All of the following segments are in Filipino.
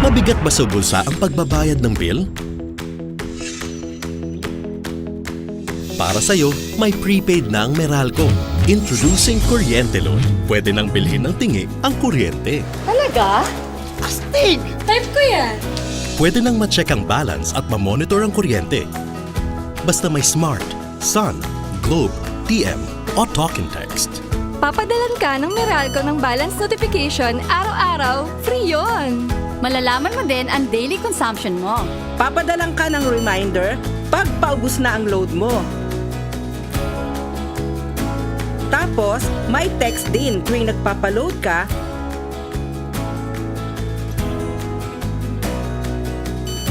Mabigat ba sa bulsa ang pagbabayad ng bill? Para sa'yo, may prepaid na ang Meralco. Introducing Kuryente Load. Pwede nang bilhin ng tingi ang kuryente. Talaga? Astig! Type ko yan. Pwede nang ma-check ang balance at ma-monitor ang kuryente. Basta may Smart, Sun, Globe, TM o Talk and Text. Papadalan ka ng Meralco ng balance notification araw-araw, free yon. Malalaman mo din ang daily consumption mo. Papadalang ka ng reminder pag paubos na ang load mo. Tapos, may text din tuwing nagpapaload ka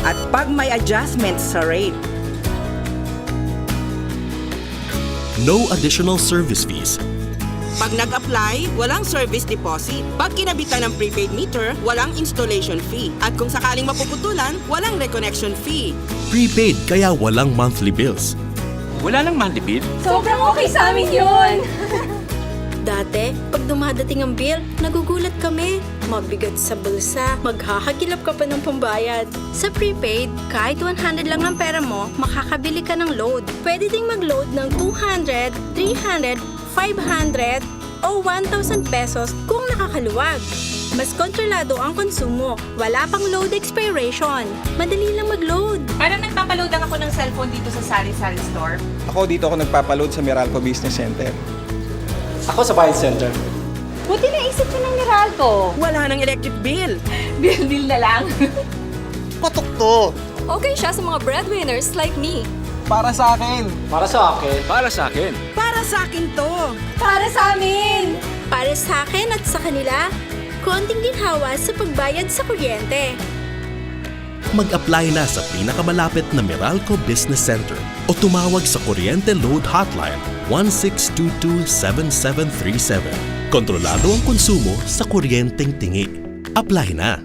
at pag may adjustments sa rate. No additional service fees. Pag nag-apply, walang service deposit. Pag kinabitan ng prepaid meter, walang installation fee. At kung sakaling mapuputulan, walang reconnection fee. Prepaid kaya walang monthly bills. Wala lang monthly bill. Sobrang okay sa amin yun! Dati, pag dumadating ang bill, nagugulat kami. Mabigat sa bulsa, maghahagilap ka pa ng pambayad. Sa prepaid, kahit 100 lang ang pera mo, makakabili ka ng load. Pwede ding mag-load ng 200, 300, 500 o 1,000 pesos kung nakakaluwag. Mas kontrolado ang konsumo, wala pang load expiration. Madali lang mag-load. Parang nagpapaload lang ako ng cellphone dito sa Sari-Sari Store. Ako dito ako nagpapaload sa Meralco Business Center. Ako sa Bayad Center. Buti naisip ko ng Meralco. Wala ng electric bill. Bill na lang. Patok to! Okay siya sa mga breadwinners like me. Para sa akin! Para sa akin. Para sa akin. Para sa akin to. Para sa amin! Para sa akin at sa kanila, konting ginhawa sa pagbayad sa kuryente. Mag-apply na sa pinakamalapit na Meralco Business Center o tumawag sa Kuryente Load Hotline 1622-7737. Kontrolado ang konsumo sa kuryenteng tingi. Apply na!